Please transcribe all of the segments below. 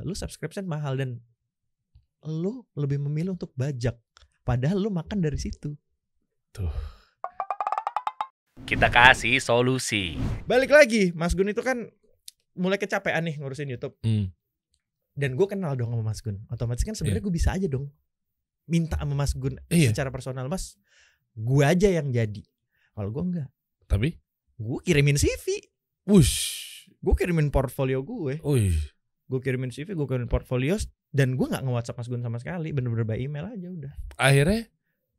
lu subscription mahal dan lu lebih memilih untuk bajak, padahal lu makan dari situ. Tuh. Kita kasih solusi. Balik lagi, Mas Gun itu kan mulai kecapean nih ngurusin YouTube. Dan gue kenal dong sama Mas Gun. Otomatis kan sebenarnya gue bisa aja dong minta sama Mas Gun secara personal, Mas, gue aja yang jadi. Kalau gue enggak. Tapi gue kirimin CV. Gue kirimin portfolio gue. Gue kirimin CV, gue kirimin portfolio, dan gue nggak nge-WhatsApp Mas Gun sama sekali, bener-bener by email aja udah. Akhirnya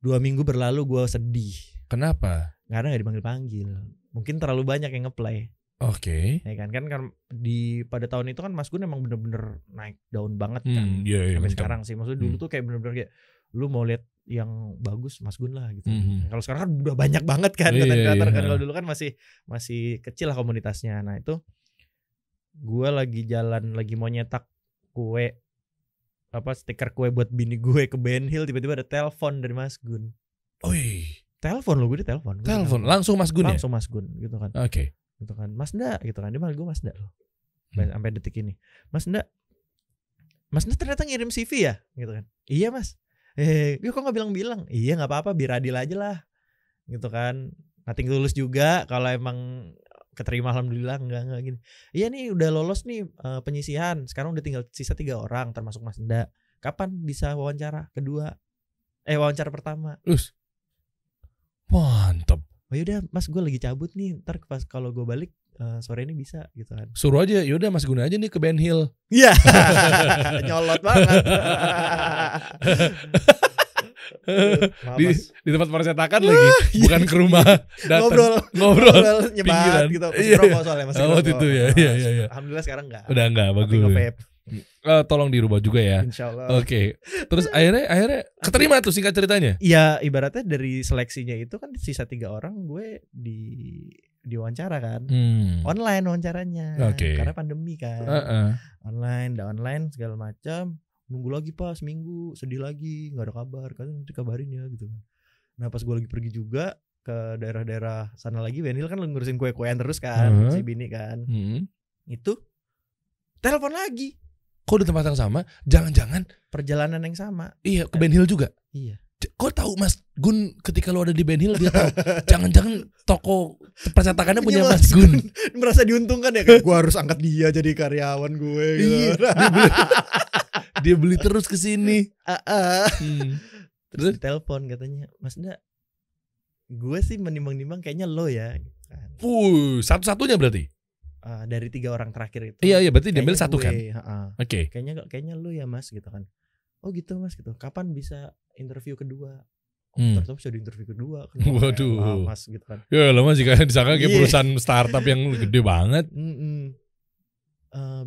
2 minggu berlalu gue sedih. Kenapa? Karena nggak dipanggil-panggil. Mungkin terlalu banyak yang nge-play. Oke. Ya kan pada tahun itu kan Mas Gun emang bener-bener naik daun banget kan. Iya, sampai sekarang sih. Maksudnya dulu tuh kayak bener-bener kayak lu mau lihat yang bagus Mas Gun lah gitu. Kalau sekarang kan udah banyak banget kan konten-kreator kan. Kalau dulu kan masih kecil lah komunitasnya. Nah itu gue lagi jalan, lagi mau nyetak kue, stiker kue buat bini gue ke Ben Hill, tiba-tiba ada telepon dari Mas Gun. Telepon lo, gue ditelepon. Langsung Mas Gun ya? Langsung Mas Gun gitu kan. Oke. Gitu kan, Mas Nda gitu kan, dia manggil gue Mas Nda loh. Sampai detik ini, Mas Nda ternyata ngirim CV ya, gitu kan. Iya Mas. Kok nggak bilang-bilang? Iya nggak apa-apa, biar adil aja lah, gitu kan. Nating tulus juga, kalau emang keterima alhamdulillah, enggak gini. Iya nih udah lolos nih penyisihan, sekarang udah tinggal sisa 3 orang termasuk Mas Nda. Kapan bisa wawancara kedua? Wawancara pertama. Mantap. Oh yaudah Mas, gue lagi cabut nih, ntar pas kalau gue balik sore ini bisa gitu kan. Suruh aja, yaudah Mas Gun aja nih ke Ben Hill. Iya. Nyolot banget. Di tempat percetakan lagi, bukan ke rumah. Ngobrol nyebat gitu. Masih rokok soalnya, masih rokok. Itu ya. Alhamdulillah sekarang enggak. Udah enggak, bagus. Tolong dirubah juga ya. Insyaallah. Oke. Terus akhirnya keterima tuh, singkat ceritanya. Iya, ibaratnya dari seleksinya itu kan sisa 3 orang gue diwawancara kan. Online wawancaranya. Karena pandemi kan. Online segala macam. Nunggu lagi pas seminggu, sedih lagi, nggak ada kabar, kan nanti kabarin ya gitu kan. Nah pas gue lagi pergi juga ke daerah-daerah sana lagi, Ben Hill kan ngurusin kue-kuean terus kan, si bini kan. Itu telepon lagi. Kok di tempat yang sama? Jangan-jangan perjalanan yang sama. Iya, ke Ben Hill juga. Iya. Kok tahu Mas Gun ketika lo ada di Ben Hill dia tahu? Jangan-jangan toko percetakannya punya Mas Gun. Merasa diuntungkan ya kan? Gue harus angkat dia jadi karyawan gue gitu. Dia beli terus ke sini. Terus ditelepon katanya, Mas Nda, gue sih menimbang-nimbang kayaknya lo ya. Satu-satunya berarti? Dari 3 orang terakhir itu. Iya berarti diambil satu kan? Oke. Kayaknya lo ya Mas gitu kan. Oh gitu Mas gitu. Kapan bisa interview kedua? Ternyata bisa di interview kedua. Waduh. Mas gitu kan. Ya lo masih kayak disangka kayak perusahaan startup yang gede banget.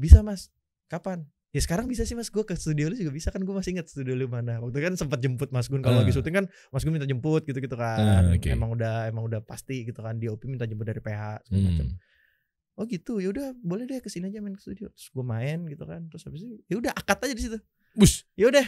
Bisa Mas. Kapan? Ya sekarang bisa sih Mas, gue ke studio lu juga bisa kan, gue masih ingat studio lu mana. Waktu kan sempat jemput Mas Gun kalau lagi syuting kan, Mas Gun minta jemput gitu-gitu kan. Emang udah pasti gitu kan, DOP minta jemput dari PH segala macam. Oh gitu, ya udah boleh deh kesini aja main ke studio. Terus gue main gitu kan, terus habis itu ya udah akad aja di situ. Ya udah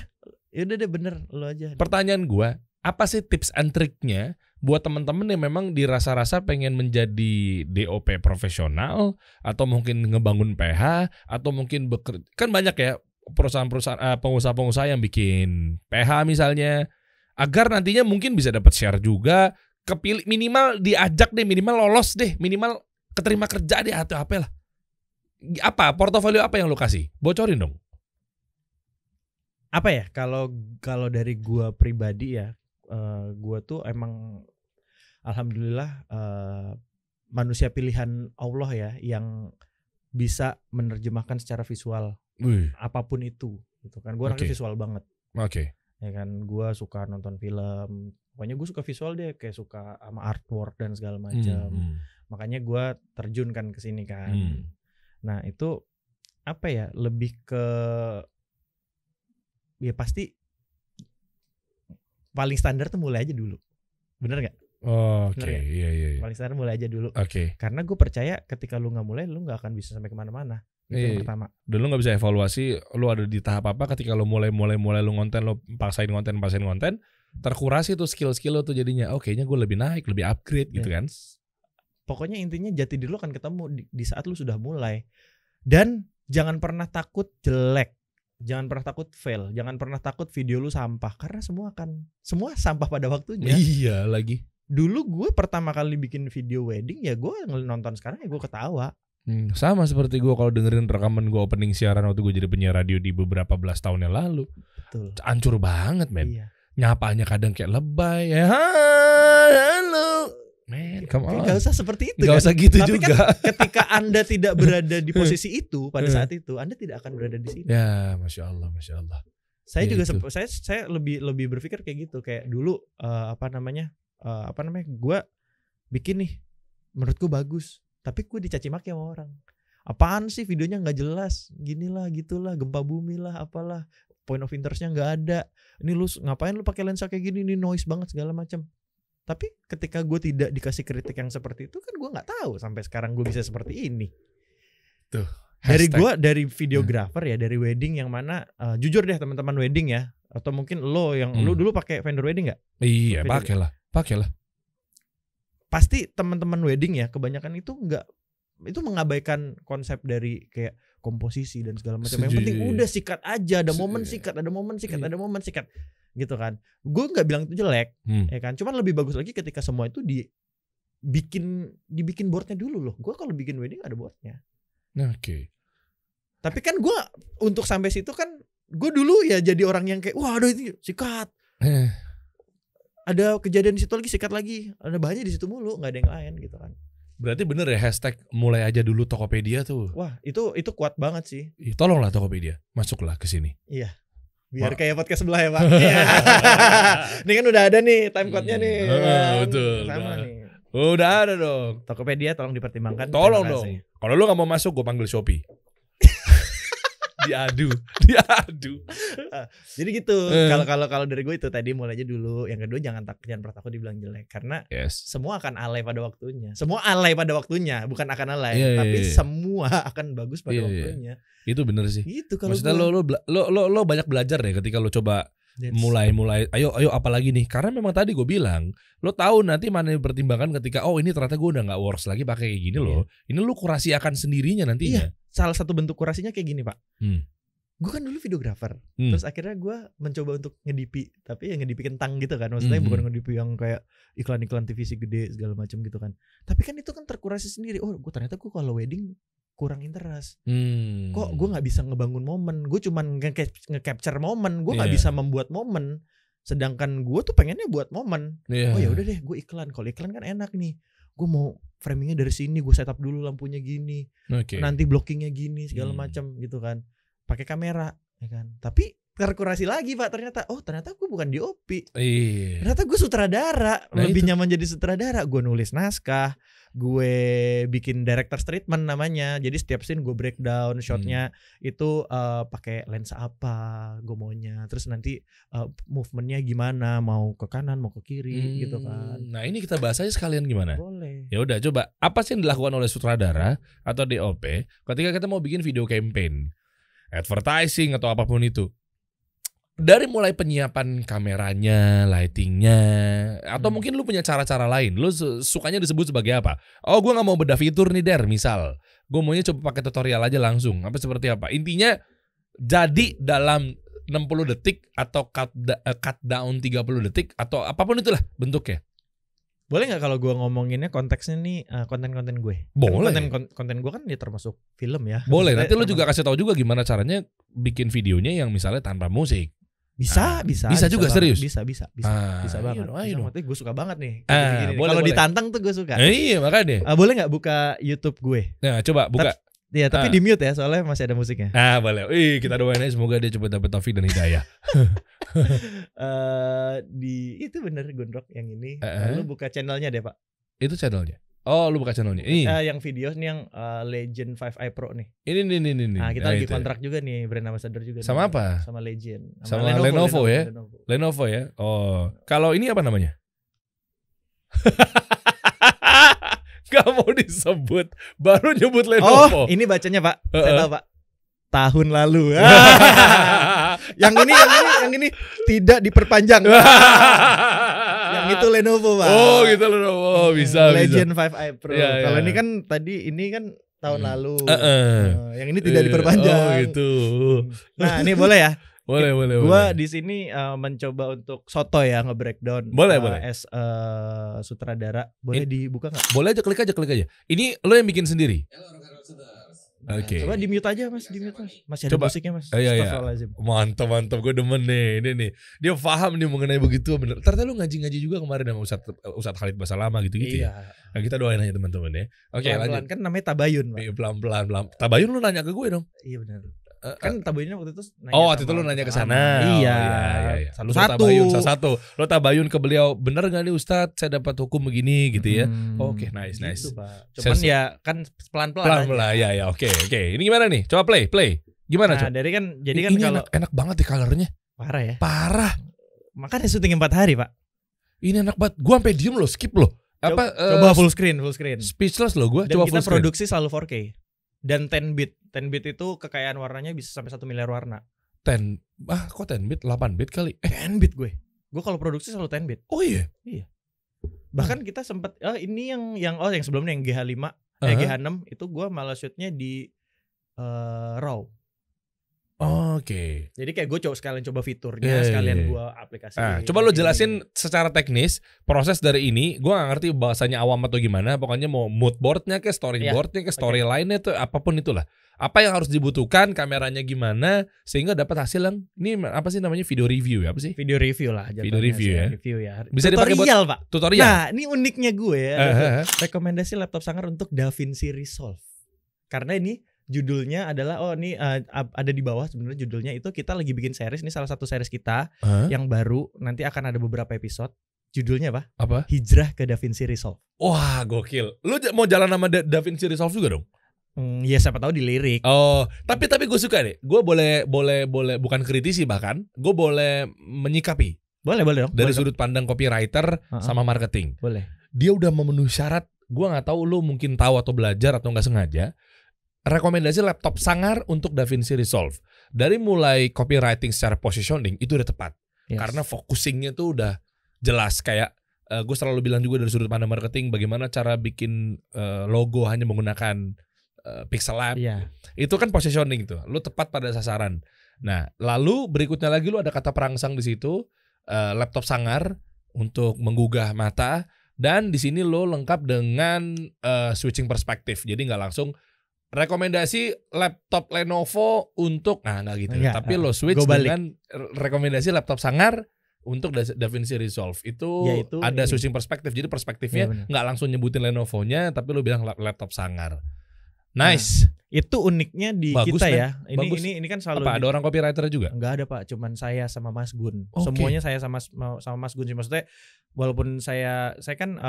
deh bener lo aja. Pertanyaan gue, apa sih tips and triknya buat teman-teman yang memang dirasa-rasa pengen menjadi DOP profesional atau mungkin ngebangun PH atau mungkin kan banyak ya perusahaan-perusahaan pengusaha-pengusaha yang bikin PH misalnya, agar nantinya mungkin bisa dapat share juga, kepilih, minimal diajak deh, minimal lolos deh, minimal keterima kerja deh atau apa lah. Apa portofolio apa yang lo kasih? Bocorin dong. Apa ya, kalau dari gua pribadi ya, gua tuh emang alhamdulillah manusia pilihan Allah ya, yang bisa menerjemahkan secara visual apapun itu gitu kan. Gua orangnya visual banget. Ya kan, gua suka nonton film, pokoknya gua suka visual deh, kayak suka sama artwork dan segala macam. Makanya gua terjun kan ke sini kan. Nah, itu apa ya, lebih ke ya pasti paling standar tuh mulai aja dulu. Bener gak? Iya. Paling standar mulai aja dulu. Karena gue percaya ketika lu gak mulai, lu gak akan bisa sampai kemana-mana. Itu yang pertama. Dan lu gak bisa evaluasi lu ada di tahap apa ketika lu mulai lu ngonten, lu paksain konten, terkurasi tuh skill-skill lu tuh jadinya. Kayaknya gue lebih naik, lebih upgrade gitu kan. Pokoknya intinya jati diri lu akan ketemu di saat lu sudah mulai. Dan jangan pernah takut jelek, jangan pernah takut fail, jangan pernah takut video lu sampah, karena semua sampah pada waktunya. Iya lagi. Dulu gue pertama kali bikin video wedding ya gue nonton sekarang ya gue ketawa. Sama seperti gue kalau dengerin rekaman gue opening siaran waktu gue jadi penyiar radio di beberapa belas tahun yang lalu. Betul. Hancur banget men. Iya. Nyapanya kadang kayak lebay ya. Halo. Men, come on. Gak usah seperti itu. Gak usah gitu. Tapi juga. Kan ketika Anda tidak berada di posisi itu pada saat itu, Anda tidak akan berada di sini. Ya, masya Allah. Saya Ya, juga itu. saya lebih berpikir kayak gitu, kayak dulu gue bikin nih, menurutku bagus, tapi gue dicaci maki sama orang. Apaan sih videonya nggak jelas, ginilah gitulah, gempa bumi lah, apalah, point of interestnya nggak ada. Ini lu ngapain lu pakai lensa kayak gini, ini noise banget segala macam. Tapi ketika gue tidak dikasih kritik yang seperti itu, kan gue nggak tahu sampai sekarang gue bisa seperti ini. Tuh. Dari videografer ya, dari wedding yang mana jujur deh teman-teman wedding ya, atau mungkin lo yang lu dulu pakai vendor wedding nggak? Iya, pakailah. Pasti teman-teman wedding ya kebanyakan itu mengabaikan konsep dari kayak komposisi dan segala macam. Yang penting udah sikat aja, ada momen sikat gitu kan. Gue nggak bilang itu jelek, ya kan. Cuman lebih bagus lagi ketika semua itu dibikin boardnya dulu loh. Gue kalau bikin wedding ada boardnya. Oke. Tapi kan gue untuk sampai situ kan gue dulu ya jadi orang yang kayak wah aduh itu sikat. Ada kejadian di situ lagi sikat lagi, ada bahannya di situ mulu, nggak ada yang lain gitu kan. Berarti bener ya hashtag mulai aja dulu Tokopedia tuh. Wah itu kuat banget sih. Tolonglah Tokopedia, masuklah ke sini. Iya. Biar kayak podcast sebelah ya Pak. Ini kan udah ada nih time code-nya nih. Betul. Sama nih. Udah ada dong. Tokopedia tolong dipertimbangkan. Tolong dong. Kalau lu nggak mau masuk, gue panggil Shopee. Diadu. Jadi gitu. Kalau dari gue itu tadi mulai aja dulu. Yang kedua jangan pernah takut dibilang jelek, karena semua akan alay pada waktunya. Semua alay pada waktunya, bukan akan alay, tapi semua akan bagus pada waktunya. Itu bener sih. Gitu kalau maksudnya lo banyak belajar deh ketika lo coba mulai ayo apalagi nih, karena memang tadi gue bilang lo tahu nanti mana yang pertimbangan ketika ini ternyata gue udah nggak works lagi pakai kayak gini loh. Ini lo kurasi akan sendirinya nantinya. Salah satu bentuk kurasinya kayak gini Pak. Gue kan dulu videografer, terus akhirnya gue mencoba untuk ngedipi, tapi yang ngedipi kentang gitu kan, maksudnya bukan ngedipi yang kayak iklan-iklan TVC gede segala macam gitu kan. Tapi kan itu kan terkurasi sendiri. Gue ternyata gue kalau wedding kurang interest. Kok gue nggak bisa ngebangun momen, gue cuman nge-capture momen, gue nggak bisa membuat momen. Sedangkan gue tuh pengennya buat momen. Oh ya udah deh, gue iklan. Kalau iklan kan enak nih. Gue mau framingnya dari sini, gue setup dulu lampunya gini, nanti blockingnya gini segala macam gitu kan. Pakai kamera, ya kan. Tapi terkurasi lagi Pak, ternyata gue bukan DOP. Ternyata gue sutradara, lebih nyaman jadi sutradara. Gue nulis naskah, gue bikin director's treatment namanya. Jadi setiap scene gue breakdown shotnya itu pakai lensa apa gue maunya. Terus nanti movementnya gimana, mau ke kanan, mau ke kiri gitu kan. Nah ini kita bahas aja sekalian gimana? Boleh. Ya udah coba, apa sih yang dilakukan oleh sutradara atau DOP ketika kita mau bikin video campaign, advertising atau apapun itu? Dari mulai penyiapan kameranya, lightingnya, atau mungkin lu punya cara-cara lain. Lu sukanya disebut sebagai apa? Gue gak mau beda fitur nih misal. Gue maunya coba pakai tutorial aja langsung. Apa seperti apa? Intinya jadi dalam 60 detik atau cut down 30 detik atau apapun itulah bentuknya. Boleh gak kalau gue ngomonginnya konteksnya nih konten-konten gue? Boleh. Konten gue kan ya termasuk film ya. Boleh. Nanti lu juga kasih tahu juga gimana caranya bikin videonya yang misalnya tanpa musik. Bisa juga banget. serius. Bisa banget. Maksudnya gue suka banget nih. Kalau ditantang tuh gue suka. Iya makanya. Boleh nggak buka YouTube gue? Nah coba buka. Tapi di mute ya, soalnya masih ada musiknya. Boleh. Kita doain aja semoga dia cepat dapat taufik dan hidayah. Di itu bener Gondrok yang ini. Lu buka channelnya deh Pak. Itu channelnya. Lu buka channelnya. Ini. Yang video nih yang Legend 5i Pro nih. Ini. Nah, kita lagi kontrak juga nih, brand ambassador juga. Sama nih. apa? Sama Legend. Sama Lenovo ya. Lenovo ya. Kalau ini apa namanya? Gak mau disebut, baru nyebut Lenovo. Ini bacanya Pak. Saya tahu Pak. Tahun lalu. Yang ini tidak diperpanjang. Yang itu Lenovo Pak. Gitu Lenovo. Bisa. Legend 5i Pro. Ya. Kalau ini kan tadi ini kan tahun lalu. Yang ini tidak Oh diperpanjang. gitu. Nah, ini boleh ya? Boleh. Gua di sini mencoba untuk soto ya, nge-breakdown. Boleh. As sutradara. Boleh dibuka nggak? Boleh aja, klik aja. Ini lo yang bikin sendiri. Nah, Oke. coba di mute aja Mas, Masih ada Coba. musiknya Mas. Iya. Astagfirullahaladzim. Mantap, gue demen nih. Ini nih, dia paham nih mengenai begitu bener. Ternyata lu ngaji juga kemarin sama Ustadz Khalid Basalama gitu Iya. ya. Nah, kita doain aja teman-teman ya. Oke, Pelan-pelan lanjut. kan namanya tabayun, Pak. Iya, pelan-pelan. Tabayun lu nanya ke gue dong. Iya benar. Kan tabayunnya waktu itu Waktu itu lu nanya ke sana. Iya. Lu tabayun satu. Lo tabayun ke beliau, bener gak nih Ustadz saya dapat hukum begini gitu ya. Oke, nice. Gitu, Pak. Cuman ya kan pelan-pelan. Ya. Oke. Ini gimana nih? Coba play. Gimana nah, coba? jadi kan Ini kalau enak banget di colornya. parah ya. Parah. Makanya syuting 4 hari, Pak. Ini enak banget. Gua sampai diem loh, skip loh. Coba full screen. Speechless loh gua. Dan Coba kita full screen. produksi selalu 4K. Dan 10 bit. 10 bit itu kekayaan warnanya bisa sampai 1 miliar warna. 10 kok 10 bit? 8 bit kali. 10 bit gue. Gue kalau produksi selalu 10 bit. Oh iya. Bahkan kita sempat ini yang sebelumnya yang GH5, GH6 itu gue malah shootnya di RAW. Oke. Jadi kayak gue sekalian coba fiturnya, sekalian gue aplikasi. Nah, coba lo jelasin secara teknis proses dari ini. Gue gak ngerti bahasanya awam atau gimana. Pokoknya mau mood boardnya ke storyboardnya ke storyline-nya tuh apapun itulah. Apa yang harus dibutuhkan, kameranya gimana sehingga dapat hasil yang ini apa sih namanya video review ya apa sih? Video review lah. Video review ya. Review ya. Bisa dipakai buat Pak. Tutorial. Nah, ini uniknya gue ya. Rekomendasi laptop Sanggar untuk DaVinci Resolve. Karena ini judulnya adalah ada di bawah sebenarnya judulnya itu kita lagi bikin series, ini salah satu series kita yang baru, nanti akan ada beberapa episode. Judulnya apa? Hijrah ke DaVinci Resolve. Wah, gokil. Lu mau jalan sama DaVinci Resolve juga dong? Ya siapa tahu dilirik. Tapi gue suka deh. Gue boleh bukan kritisi bahkan, gue boleh menyikapi. Boleh dong. Dari sudut pandang copywriter sama marketing. Boleh. Dia udah memenuhi syarat. Gue nggak tahu lu mungkin tahu atau belajar atau nggak sengaja. Rekomendasi laptop Sanggar untuk DaVinci Resolve. Dari mulai copywriting secara positioning itu udah tepat. Yes. Karena focusingnya tuh udah jelas. Kayak gue selalu bilang juga dari sudut pandang marketing, bagaimana cara bikin logo hanya menggunakan pixel lab. Itu kan positioning tuh. Lu tepat pada sasaran. Nah, lalu berikutnya lagi lu ada kata perangsang di situ, laptop Sanggar untuk menggugah mata, dan di sini lu lengkap dengan switching perspektif. Jadi nggak langsung rekomendasi laptop Lenovo untuk nggak gitu. Tapi lo switch dengan rekomendasi laptop Sanggar untuk DaVinci Resolve. Itu ada switching perspektif. Jadi perspektifnya nggak langsung nyebutin Lenovo-nya, tapi lo bilang laptop Sanggar. Nice. Nah, itu uniknya di bagus, kita ya. Ini kan selalu ada orang copywriter juga? Enggak ada, Pak. Cuman saya sama Mas Gun. Semuanya saya sama Mas Gun sih. Maksudnya walaupun saya kan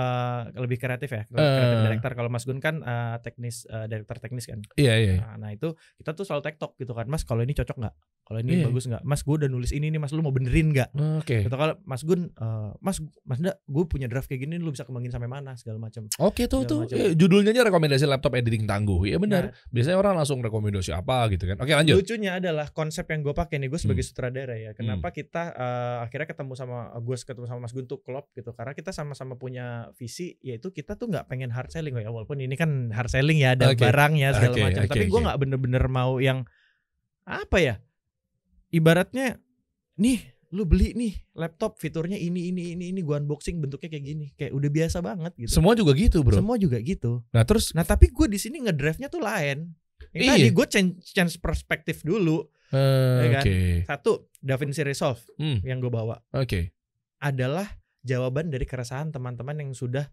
lebih kreatif ya, kreatif director. Kalau Mas Gun kan teknis, director teknis kan. Iya. Nah itu kita tuh selalu tektok gitu kan, Mas. Kalau ini cocok nggak? Kalau ini bagus nggak? Mas, gue udah nulis ini nih, Mas. Lu mau benerin nggak? Gitu. Kalau Mas Gun, Mas enggak, gue punya draft kayak gini, lu bisa kembangin sampai mana segala macam. Tuh. Judulnya aja rekomendasi laptop editing tangguh. Iya benar. Biasanya orang langsung rekomendasi apa gitu kan. Oke, lanjut. Lucunya adalah konsep yang gue pakai nih, gue sebagai sutradara ya. Kenapa kita akhirnya ketemu sama Mas Gun tuh klop gitu, karena kita sama-sama punya visi, yaitu kita tuh nggak pengen hard selling ya, walaupun ini kan hard selling ya, ada barangnya segala macam. Tapi gue nggak bener-bener mau yang apa ya, ibaratnya nih lu beli nih laptop fiturnya ini gua unboxing bentuknya kayak gini, kayak udah biasa banget gitu. Semua juga gitu, bro. Semua juga gitu. Nah tapi gue di sini ngedrive-nya tuh lain. Tadi gue change perspektif dulu. Ya kan? Satu, DaVinci Resolve yang gue bawa. Adalah jawaban dari keresahan teman-teman yang sudah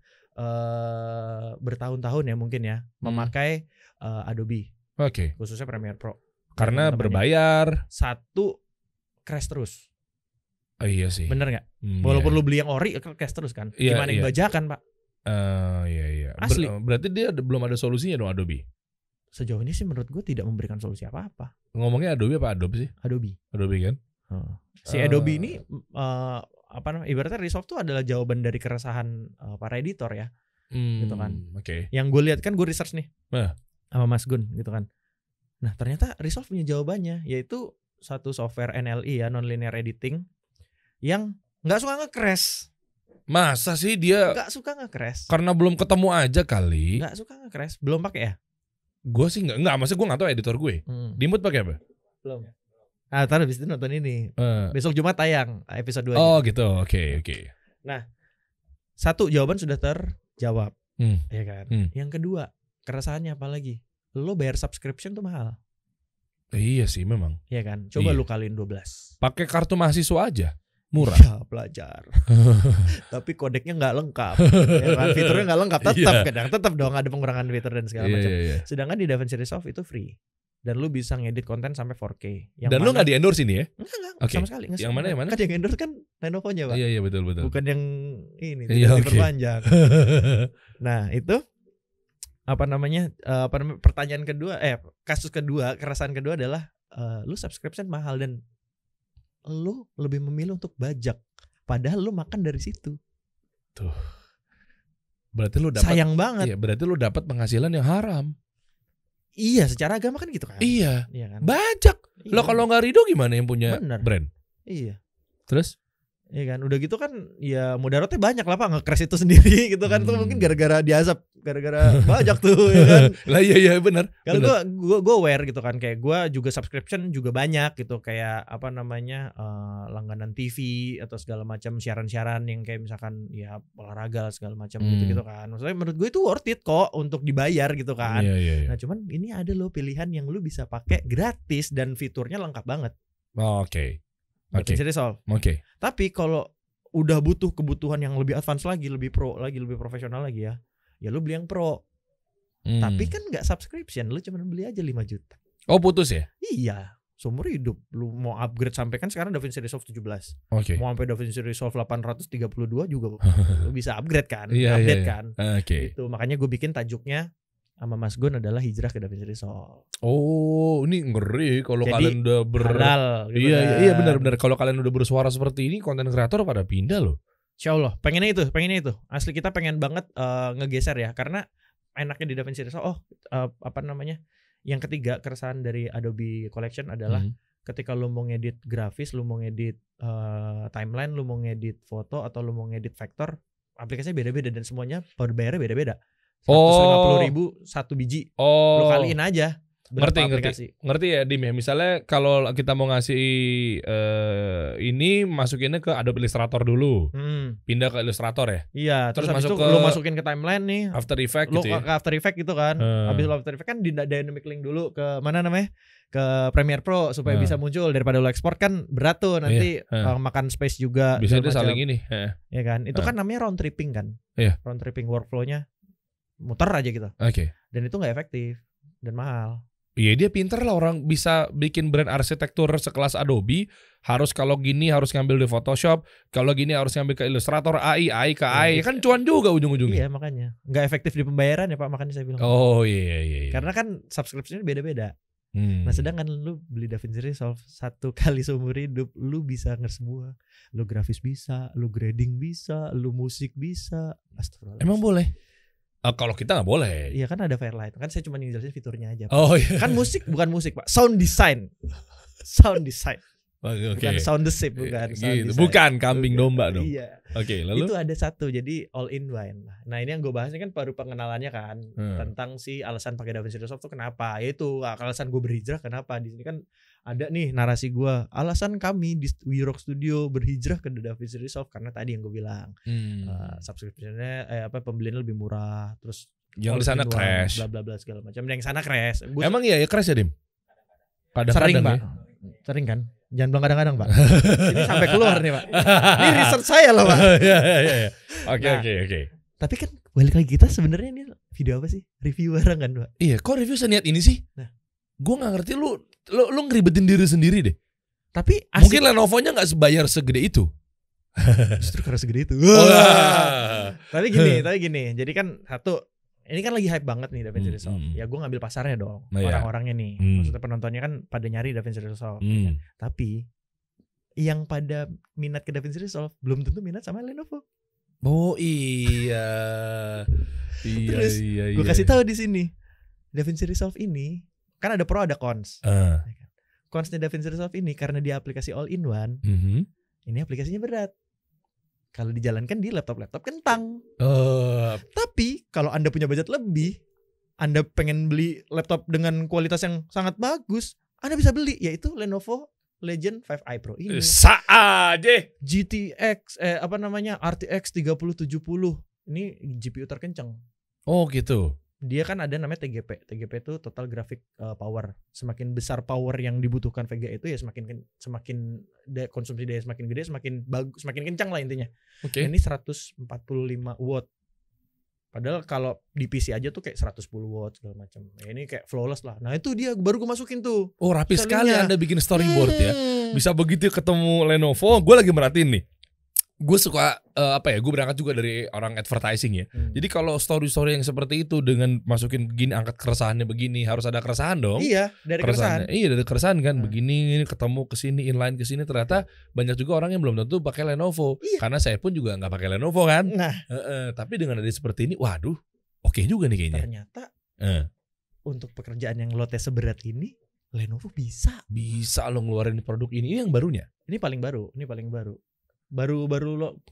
bertahun-tahun ya mungkin ya memakai Adobe. Khususnya Premiere Pro. Karena berbayar. Satu, crash terus. Iya sih. Bener gak? Walaupun lu beli yang ori, crash terus kan. Gimana yang bajakan, Pak? Iya. Asli. Berarti dia belum ada solusinya dong Adobe? Sejauh ini sih menurut gue tidak memberikan solusi apa-apa. Ngomongnya Adobe apa Adobe sih? Adobe kan? Si Adobe ini ibaratnya Resolve tuh adalah jawaban dari keresahan para editor ya. Gitu kan. Yang gue lihat kan, gue research nih sama Mas Gun gitu kan. Nah ternyata Resolve punya jawabannya, yaitu satu software NLE ya, non-linear editing, yang gak suka nge-crash. Masa sih dia gak suka nge-crash? Karena belum ketemu aja kali. Gak suka nge-crash, belum pakai ya? Gue sih enggak, maksudnya gue nggak tahu editor gue. Di mood pakai apa? Belum. Ntar habis itu nonton ini. Besok Jumat tayang episode 2. Oh gitu, oke. Nah, satu jawaban sudah terjawab, ya kan. Yang kedua, keresahannya apa lagi? Lo bayar subscription tuh mahal. Iya sih memang. Iya kan. Coba Iya. lu kaliin 12. Pakai kartu mahasiswa aja, murah. Iya, pelajar. Tapi kodeknya nggak lengkap, ya kan? Fiturnya nggak lengkap. Tetap dong ada pengurangan fitur dan segala macam. Iya. Sedangkan di DaVinci Resolve itu free. Dan lu bisa ngedit konten sampai 4K. Dan lu nggak di-endorse ini ya? Enggak, Oke. sama sekali. Yang mana? Kan yang endorse kan Lenovo-nya, Pak. Iya betul. Bukan yang ini, Iya, tidak diperpanjang. Nah, itu pertanyaan kedua, kasus kedua, keresahan kedua adalah lu subscription mahal dan lu lebih memilih untuk bajak. Padahal lu makan dari situ. Tuh. Berarti lu dapat sayang banget. Iya, berarti lu dapat penghasilan yang haram. Iya, secara agama kan gitu kan. Iya kan? Bajak. Iya. Lo kalau nggak ridho gimana yang punya brand? Iya. Terus? Iya kan, udah gitu kan ya mudaratnya banyak lah Pak, nge-crash itu sendiri gitu kan. Itu mungkin gara-gara diazab, gara-gara bajak tuh ya kan. Lah iya benar. Kalau gue aware gitu kan, kayak gue juga subscription juga banyak gitu, kayak langganan TV atau segala macam, siaran-siaran yang kayak misalkan ya olahraga segala macam gitu kan. Maksudnya menurut gue itu worth it kok untuk dibayar gitu kan. Iya. Nah cuman ini ada loh pilihan yang lu bisa pakai gratis dan fiturnya lengkap banget. Oke. Oke. Tapi kalau udah butuh kebutuhan yang lebih advance lagi, lebih pro lagi, lebih profesional lagi ya lu beli yang pro. Tapi kan nggak subscription, lu cuma beli aja 5 juta. Oh putus ya? Iya, seumur hidup. Lu mau upgrade sampai kan sekarang DaVinci Resolve 17. Oke. Mau sampai DaVinci Resolve 832 juga lu bisa upgrade kan, update kan. Oke. Itu makanya gue bikin tajuknya sama Mas Gun adalah hijrah ke DaVinci Resolve. Oh, ini ngeri kalau kalian udah halal, gitu iya benar. Kalau kalian udah bersuara seperti ini, konten kreator pada pindah loh. Insyaallah, pengennya itu. Asli kita pengen banget ngegeser ya, karena enaknya di DaVinci Resolve. Yang ketiga keresahan dari Adobe Collection adalah ketika lu mau ngedit grafis, lu mau ngedit timeline, lu mau ngedit foto atau lu mau ngedit vektor, aplikasinya beda-beda dan semuanya bayarnya beda-beda. 150.000 satu biji. Lu kaliin aja. Ngerti ya Dim ya. Misalnya kalau kita mau ngasih ini masukinnya ke Adobe Illustrator dulu. Pindah ke Illustrator ya. Iya, terus masuk lu masukin ke timeline nih. After Effects gitu ya. Ke After Effects gitu kan. Habis lu After Effects kan di dynamic link dulu ke mana namanya? Ke Premiere Pro supaya bisa muncul, daripada lu ekspor kan berat tuh nanti makan space juga. Bisa dia saling ini. Ya kan. Itu kan namanya round tripping kan. Iya. Round tripping workflow-nya muter aja gitu. Oke. Dan itu nggak efektif dan mahal. Iya dia pinter lah, orang bisa bikin brand arsitektur sekelas Adobe. Harus kalau gini harus ngambil di Photoshop, kalau gini harus ngambil ke Illustrator, AI ke AI, kan cuan juga ujung-ujungnya. Iya makanya nggak efektif di pembayaran ya Pak, makanya saya bilang. Oh iya. Karena kan subscription-nya beda-beda. Nah sedangkan lu beli DaVinci Resolve 1 kali seumur hidup, lu bisa semua. Lu grafis bisa, lu grading bisa, lu musik bisa. Astagfirullah. Emang boleh? Kalau kita nggak boleh. Iya kan ada Fairlight. Kan saya cuma ngejelasin fiturnya aja. Pak. Oh iya. Kan musik bukan musik Pak. Sound design. Okay. Bukan sound design, bukan. Gitu. Bukan kambing domba dong. Iya. Oke, lalu itu ada satu, jadi all in one. Nah ini yang gue bahas ini kan baru pengenalannya kan tentang si alasan pakai DaVinci Resolve tuh kenapa? Yaitu alasan gue berhijrah kenapa? Di sini kan ada nih narasi gue. Alasan kami di We Rock Studio berhijrah ke DaVinci Resolve karena tadi yang gue bilang subscriptionnya pembeliannya lebih murah, terus yang di sana crash, bla bla bla segala macam. Yang sana crash. Emang iya ya crash ya Dim? Sering Pak. Sering kan? Jangan bilang kadang-kadang Pak. Ini sampai keluar nih Pak. Ini research saya loh Pak. Iya. Oke. Tapi kan balik lagi, kita sebenarnya ini video apa sih? Review barang kan Pak? Iya, kok review seniat ini sih? Nah, gue nggak ngerti lu ngeribetin diri sendiri deh. Tapi mungkin Lenovo-nya nggak sebayar segede itu. Justru karena segede itu. Tapi gini. Jadi kan ini kan lagi hype banget nih DaVinci Resolve. Ya gue ngambil pasarnya dong, orang-orangnya nih. Maksudnya penontonnya kan pada nyari DaVinci Resolve. Kan? Tapi yang pada minat ke DaVinci Resolve belum tentu minat sama Lenovo. Oh iya. Terus gue kasih tahu di sini, DaVinci Resolve ini kan ada pro ada cons. Consnya DaVinci Resolve ini karena dia aplikasi all in one. Ini aplikasinya berat. Kalau dijalankan di laptop kentang. Tapi kalau Anda punya budget lebih, Anda pengen beli laptop dengan kualitas yang sangat bagus, Anda bisa beli, yaitu Lenovo Legion 5i Pro ini. Aja. GTX RTX 3070. Ini GPU terkencang. Oh gitu. Dia kan ada namanya TGP. TGP itu total graphic power. Semakin besar power yang dibutuhkan VGA itu ya semakin konsumsi daya semakin gede, semakin bagus, semakin kencang lah intinya. Oke. Ini 145 watt. Padahal kalau di PC aja tuh kayak 110 watt segala macam. Ya ini kayak flawless lah. Nah itu dia baru gue masukin tuh. Oh rapi sekali Anda bikin storyboard ya. Bisa begitu ketemu Lenovo. Gue lagi merhatiin nih. Gue suka gue berangkat juga dari orang advertising ya. Jadi kalau story-story yang seperti itu dengan masukin begini, angkat keresahannya begini, harus ada keresahan dong. Iya, dari keresahan. Iya, dari keresahan kan. Begini, ini ketemu kesini, inline kesini, ternyata banyak juga orang yang belum tentu pakai Lenovo. Iya. Karena saya pun juga nggak pakai Lenovo kan. Nah, tapi dengan ada seperti ini, waduh, oke juga nih kayaknya. Ternyata untuk pekerjaan yang lotnya seberat ini, Lenovo bisa lo ngeluarin produk ini yang barunya. Ini paling baru. Baru lo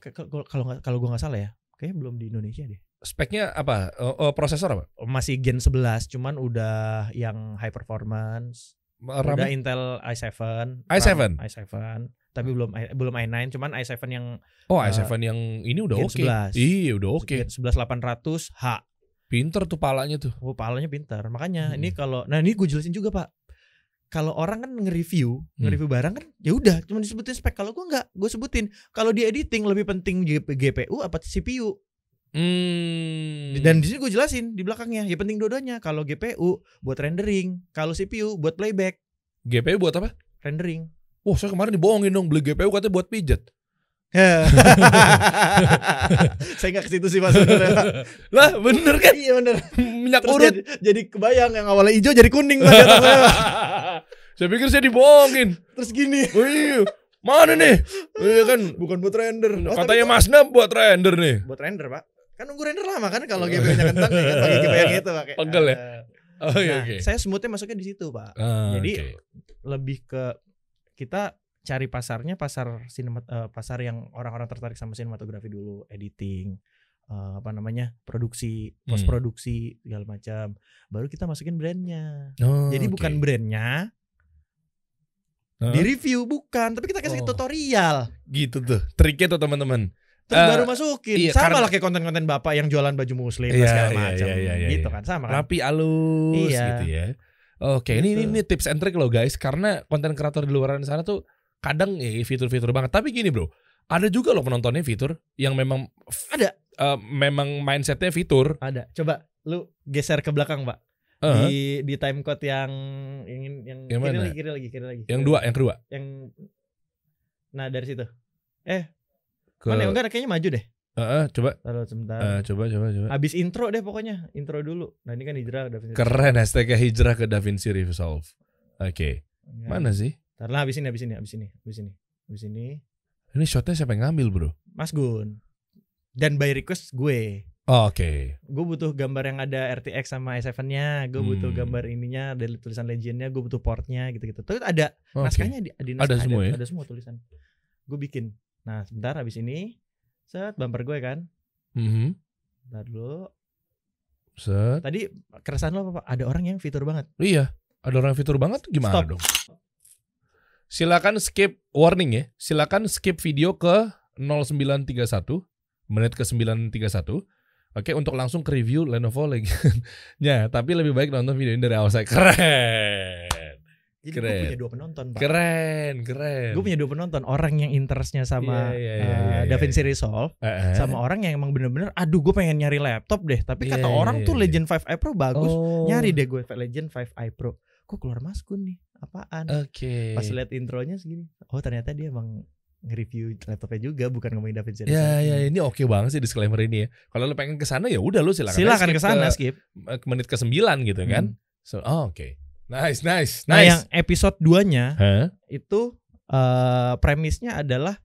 kalau gue nggak salah ya, kayaknya belum di Indonesia deh. Speknya apa? Prosesor apa? Masih Gen 11, cuman udah yang high performance. Udah Intel i7. Tapi belum i9, cuman i7 yang i7 yang ini udah oke. Iya, udah oke. Gen 11 800H. Pinter tuh palanya tuh. Oh, palanya pinter. Makanya ini ini gue jelasin juga, Pak. Kalau orang kan nge-review barang kan ya udah cuma disebutin spek. Kalau gue enggak, gue sebutin kalau di editing lebih penting GPU apa CPU. Dan di sini gue jelasin di belakangnya ya penting dua-duanya. Kalau GPU buat rendering, kalau CPU buat playback. GPU buat apa? Rendering. Wah, saya kemarin dibohongin dong, beli GPU katanya buat pijet. Saya nggak ke situ sih Mas. Lah bener kan? Iya bener. Minyak terus urut jadi kebayang yang awalnya hijau jadi kuning Mas. Saya pikir saya dibohongin. Terus gini. Oh iya, mana nih? Iya kan, bukan buat render. Katanya Masna buat render nih. Buat render Pak. Kan nunggu render lama kan kalau GPU-nya kentang ya kan pakai GPU yang itu pakai. Pegel ya. Oh iya, oke. Saya smoothnya masuknya di situ Pak. Jadi lebih ke kita cari pasarnya pasar yang orang-orang tertarik sama sinematografi dulu, editing, produksi, post produksi segala macam. Baru kita masukin brandnya. Jadi bukan brandnya di review bukan, tapi kita kasih tutorial. Gitu tuh, triknya tuh teman-teman. Terus baru masukin. Iya, sama lah kayak konten-konten bapak yang jualan baju muslim segala macam. Gitu kan sama kan. Rapi alus gitu ya. Oke, gitu. Ini tips and trick loh guys, karena konten kreator di luar sana tuh kadang fitur-fitur banget. Tapi gini bro, ada juga loh penontonnya fitur yang memang ada. Memang mindsetnya fitur. Ada. Coba lu geser ke belakang pak. Di time code yang kiri lagi. Yang kedua. Nah dari situ. Mana enggak kayaknya maju deh. Coba. Taruh sebentar. Coba. Habis intro deh pokoknya. Intro dulu. Nah ini kan hijrah ke DaVinci. Keren hashtagnya hijrah ke DaVinci Resolve. Oke. Mana sih? Karena habis ini. Ini shotnya siapa yang ngambil bro? Mas Gun. Dan by request gue. Oke. Gue butuh gambar yang ada RTX sama i7-nya. Gue butuh gambar ininya, dari tulisan Legion-nya. Gue butuh portnya gitu-gitu. Terus ada naskahnya di naskah. Ada semua ya? Ada semua tulisan. Gue bikin. Nah sebentar habis ini set bumper gue kan. Bentar dulu. Set. Tadi keresahan lo apa Pak? Ada orang yang fitur banget. Iya. Ada orang fitur banget gimana Stop. dong? Silakan skip warning ya. Silakan skip video ke 0931 menit ke 931. Oke, untuk langsung ke review Lenovo Legion-nya. Tapi lebih baik nonton video ini dari awal saya. Keren. Jadi gue punya 2 penonton Pak. Keren. Gue punya 2 penonton. Orang yang interestnya sama DaVinci Resolve, sama orang yang emang bener-bener aduh gue pengen nyari laptop deh. Tapi kata orang tuh Legion 5i Pro bagus. Nyari deh gue Legion 5i Pro. Kok keluar Mas Gun nih? Apaan? Oke. Pas lihat intronya segini. Oh ternyata dia emang nge-review laptopnya juga, bukan ngomongin DaVinci Resolve. Ya ini oke banget sih disclaimer ini ya. Kalau lu pengen kesana ya udah lu silakan kesana skip. Menit ke 9 gitu kan. So, oke. Nice. Nah yang episode 2-nya itu premisnya adalah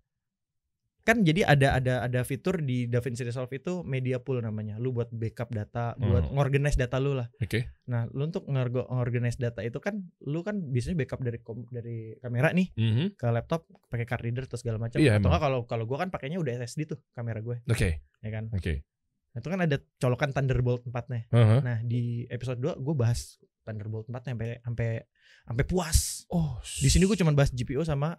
kan jadi ada fitur di DaVinci Resolve itu media pool namanya. Lu buat backup data, buat ngorganize data lu lah. Oke. Nah, lu untuk ngorganize data itu kan lu kan biasanya backup dari kamera nih ke laptop pakai card reader terus segala macam. Iya, atau enggak kalau gua kan pakainya udah SSD tuh kamera gue. Oke. Ya kan? Oke. Itu kan ada colokan Thunderbolt 4-nya. Uh-huh. Nah, di episode 2 gue bahas Thunderbolt 4 sampai puas. Oh, Di sini gue cuma bahas GPU sama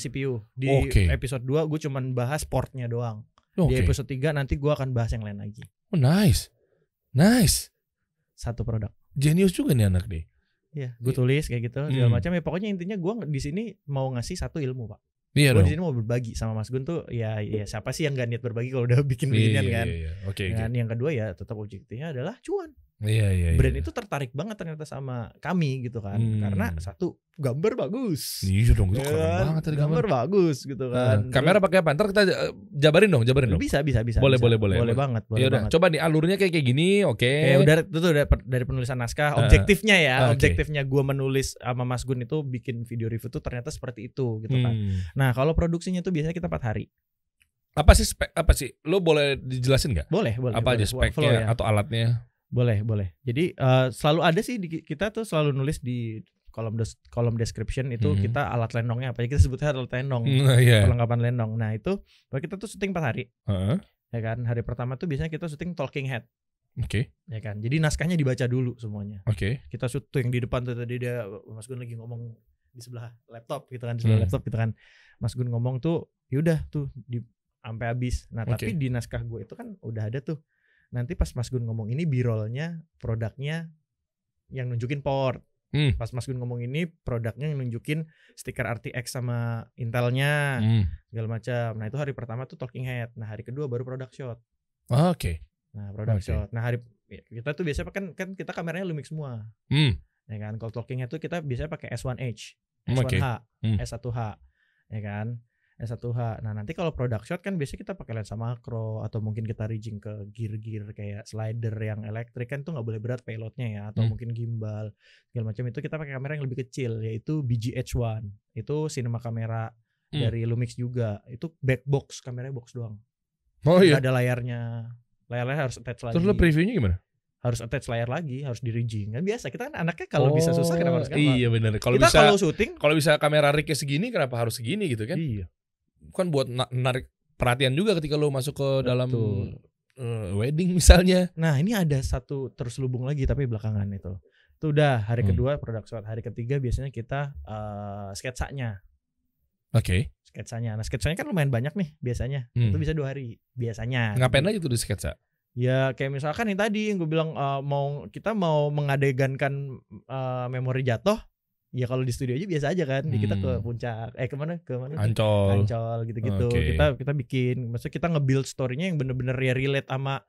CPU. Di episode 2 gue cuma bahas portnya doang. Di episode 3 nanti gue akan bahas yang lain lagi. Oh, nice. Satu produk. Jenius juga nih anak deh. Iya, gue tulis kayak gitu segala macam ya. Pokoknya intinya gue di sini mau ngasih satu ilmu, Pak. Iya gue dong. di sini mau berbagi sama Mas Gun tuh ya siapa sih yang gak niat berbagi kalau udah bikin beginian kan. Oke. Dan yang kedua ya tetap objektifnya adalah cuan. Iya. Brand itu tertarik banget ternyata sama kami gitu kan. Karena satu, gambar bagus. Iya dong, itu keren banget tadi gambar bagus gitu kan. Kamera pakai apa? Ntar kita jabarin dong. Bisa. Boleh banget. Ya udah, coba nih alurnya kayak gini, oke. Ya udah itu dari penulisan naskah, objektifnya ya. Objektifnya gue menulis sama Mas Gun itu bikin video review tuh ternyata seperti itu gitu kan. Nah, kalau produksinya tuh biasanya kita 4 hari. Apa sih? Lo boleh dijelasin nggak? Boleh. Apa aja speknya ya. atau alatnya? Boleh. Jadi selalu ada sih kita tuh selalu nulis di kolom description itu kita alat lenongnya apa. Kita sebutnya alat lenong. Perlengkapan lenong. Nah, itu kita tuh syuting 4 hari. Ya kan? Hari pertama tuh biasanya kita syuting talking head. Oke. Ya kan? Jadi naskahnya dibaca dulu semuanya. Oke. Kita shoot tuh yang di depan tuh tadi dia Mas Gun lagi ngomong di sebelah laptop gitu kan, laptop gitu kan. Mas Gun ngomong tuh yaudah tuh sampai habis. Nah, tapi di naskah gue itu kan udah ada tuh. Nanti pas Mas Gun ngomong ini B-rollnya produknya yang nunjukin port. Pas Mas Gun ngomong ini produknya yang nunjukin stiker RTX sama Intelnya segala macam. Nah, itu hari pertama tuh talking head. Nah, hari kedua baru product shot. Oke. Nah, product shot. Nah, kita tuh biasanya kan kita kameranya Lumix semua. Ya kan. Kalau talking head tuh kita biasanya pakai S1H, S1H, S1H. Ya kan. S1H. Nah, nanti kalau product shot kan biasanya kita pakai lensa makro atau mungkin kita rigging ke gear kayak slider yang elektrik kan tuh nggak boleh berat payloadnya ya, atau mungkin gimbal segala macam itu kita pakai kamera yang lebih kecil yaitu BGH1. Itu cinema kamera dari Lumix juga. Itu back box, kameranya box doang. Oh iya. Nggak ada layarnya harus attach lagi. Terus lo previewnya gimana? Harus attach layar lagi, harus di rigging. Kan biasa kita kan anaknya kalau bisa susah kenapa harus gampang. Iya benar. Kalau syuting, kalau bisa kamera rignya segini kenapa harus segini gitu kan? Iya. Kan buat narik perhatian juga ketika lo masuk ke dalam wedding misalnya. Nah, ini ada satu terselubung lagi tapi belakangan itu. Itu udah hari kedua product shot, hari ketiga biasanya kita sketsanya. Oke. Sketsanya. Nah, sketsanya kan lumayan banyak nih biasanya. Itu bisa 2 hari biasanya. Ngapain aja tuh di sketsa? Ya kayak misalkan yang tadi yang gue bilang kita mau mengadegankan memori jatuh. Ya kalau di studio aja biasa aja kan. Kita ke puncak, kemana? Ancol gitu-gitu. Kita bikin, maksudnya kita nge-build story-nya yang bener-bener ya relate sama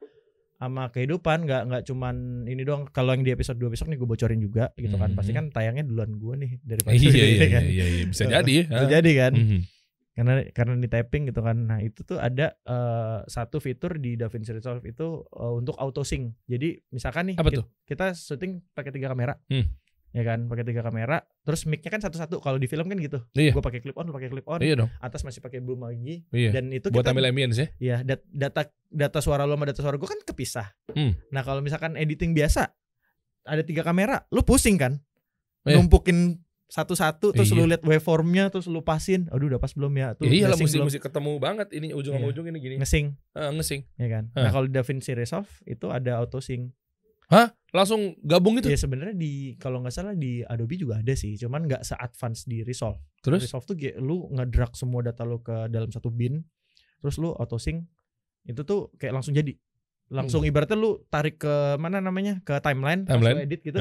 kehidupan, nggak cuman ini doang. Kalau yang di episode 2 besok nih gue bocorin juga gitu kan. Pasti kan tayangnya duluan gue nih daripada Iya, bisa jadi. Bisa jadi kan. Karena di tapping gitu kan. Nah, itu tuh ada satu fitur di DaVinci Resolve itu untuk auto sync. Jadi misalkan nih kita syuting pakai 3 kamera. Ya kan, pakai 3 kamera, terus mic-nya kan satu-satu. Kalau di film kan gitu. Gue pakai clip on, lu pakai clip on. Iya dong. Atas masih pakai boom lagi. Iya. Dan itu buat ambil ambience ya. Iya, data suara lu sama data suara gue kan kepisah. Nah, kalau misalkan editing biasa ada 3 kamera, lu pusing kan? Numpukin satu-satu terus lu lihat waveformnya terus lu pasin. Aduh, udah pas belum ya? Tuh. Iya lah, mesti ketemu banget ini ujung sama ujung ini gini. Ngesing. Ngesing. Ya kan. Nah, kalau DaVinci Resolve itu ada auto sync. Hah? Langsung gabung gitu? Ya sebenarnya kalau nggak salah di Adobe juga ada sih, cuman nggak se-advance di Resolve. Terus Resolve tuh lu ngedrag semua data lu ke dalam satu bin, terus lu auto sync, itu tuh kayak langsung jadi, langsung ibaratnya lu tarik ke mana namanya, ke timeline. Langsung edit gitu,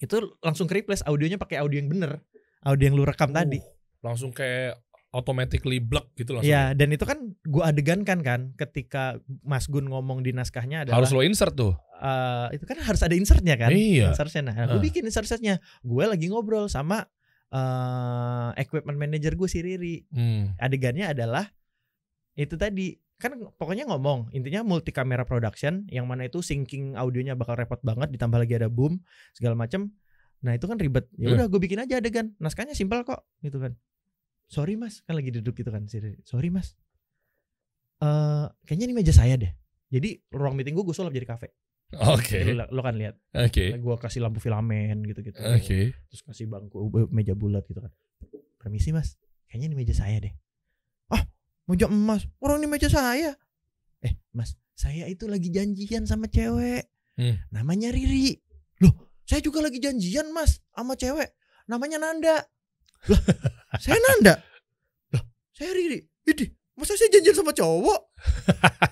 itu langsung ke replace audionya pakai audio yang bener, audio yang lu rekam tadi. Langsung kayak automatically block gitu langsung. Iya, dan itu kan gua adegankan kan ketika Mas Gun ngomong di naskahnya adalah harus lo insert tuh. Itu kan harus ada insertnya kan. Iya. Insertnya. Nah, gue bikin insertnya. Gue lagi ngobrol sama equipment manager gue si Riri. Adegannya adalah itu tadi. Kan pokoknya ngomong, intinya multi camera production yang mana itu syncing audionya bakal repot banget, ditambah lagi ada boom segala macam. Nah, itu kan ribet. Ya udah gue bikin aja adegan. Naskahnya simpel kok gitu kan. Sorry Mas, kan lagi duduk gitu kan. Sorry Mas, kayaknya ini meja saya deh. Jadi ruang meeting gue sulap jadi kafe. Oke. Lo kan lihat. Oke. Gue kasih lampu filamen gitu-gitu. Oke. Terus kasih bangku meja bulat gitu kan. Permisi Mas, kayaknya ini meja saya deh. Ah, meja emas. Orang ini meja saya. Mas, saya itu lagi janjian sama cewek, namanya Riri. Loh, saya juga lagi janjian mas sama cewek, namanya Nanda. Lah, saya Nanda. Lah, saya Riri. Idih, masa saya janjian sama cowok?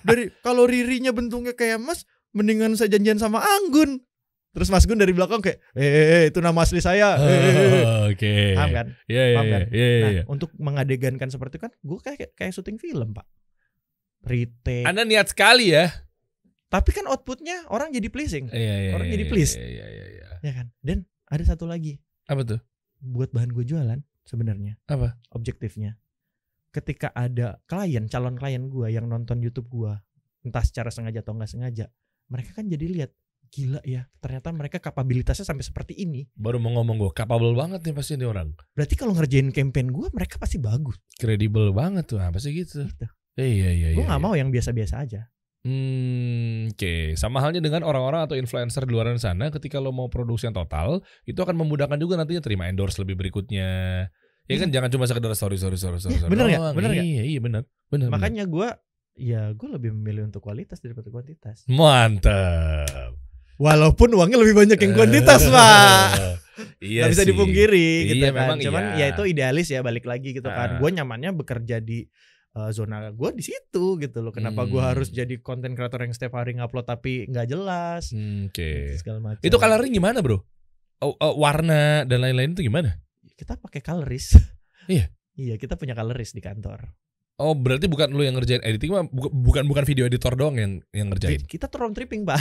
Dari kalau Ririnya bentuknya kayak mas, mendingan saya janjian sama Anggun. Terus Mas Gun dari belakang kayak, itu nama asli saya. Oke. Paham kan? Iya. Nah, untuk mengadegankan seperti itu kan, gue kayak syuting film pak. Retake. Anda niat sekali ya. Tapi kan outputnya orang jadi pleasing. Orang jadi pleased. Iya. Ya kan. Dan ada satu lagi. Apa tuh? Buat bahan gue jualan sebenarnya. Apa? Objektifnya. Ketika ada calon klien gue yang nonton YouTube gue, entah secara sengaja atau nggak sengaja, mereka kan jadi lihat, gila ya, ternyata mereka kapabilitasnya sampai seperti ini. Baru mau ngomong gue, capable banget nih pasti ini orang. Berarti kalau ngerjain campaign gue, mereka pasti bagus. Kredibel banget tuh, apa sih gitu? Iya. Gue nggak mau yang biasa-biasa aja. Oke. Sama halnya dengan orang-orang atau influencer di luar sana, ketika lo mau produksi yang total, itu akan memudahkan juga nantinya terima endorse lebih berikutnya. Ya kan, jangan cuma sekedar story. Bener nggak? Iya bener. Makanya gue lebih memilih untuk kualitas daripada kuantitas. Mantap. Walaupun uangnya lebih banyak yang kuantitas pak. Iya, gak bisa dipungkiri gitu iya, kan. Memang Cuman iya. ya itu idealis ya, balik lagi gitu kan. Gue nyamannya bekerja di zona gue di situ gitu loh. Kenapa gue harus jadi content creator yang setiap hari ngupload tapi nggak jelas. Oke. Segala macam. Itu coloring gimana bro? Warna dan lain-lain itu gimana? Kita pakai colorist. Iya. Iya, kita punya colorist di kantor. Oh, berarti bukan lu yang ngerjain editing mah, bukan video editor doang yang ngerjain. Kita round tripping pak.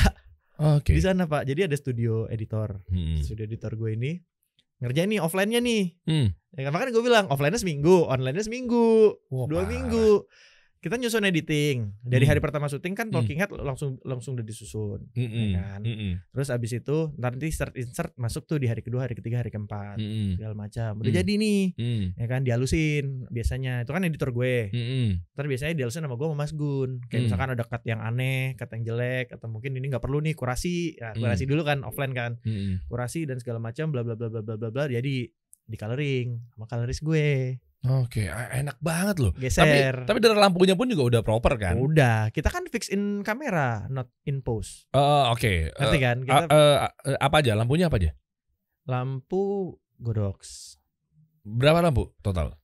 Oke. Di sana pak. Jadi ada studio editor. Studio editor gue ini ngerjain nih offline-nya nih. Ya, makanya gue bilang offline-nya seminggu, online-nya seminggu, 2 minggu. Kita nyusun editing. Dari hari pertama syuting kan Talking Head langsung udah disusun, ya kan. Terus abis itu nanti insert masuk tuh di hari kedua, hari ketiga, hari keempat, segala macam. Udah jadi nih, ya kan, dihalusin biasanya. Itu kan editor gue. Terus biasanya dihalusin sama gue sama Mas Gun. Kayak misalkan ada cut yang aneh, cut yang jelek, atau mungkin ini nggak perlu nih, kurasi. Ya, kurasi dulu kan offline kan, kurasi dan segala macam, bla bla bla bla bla bla bla. Jadi di coloring sama colorist gue. Oke, enak banget loh. Geser. Tapi dari lampunya pun juga udah proper kan? Udah, kita kan fix in kamera, not in post. Oke. Ngerti kan? Kita apa aja? Lampunya apa aja? Lampu Godox. Berapa lampu total?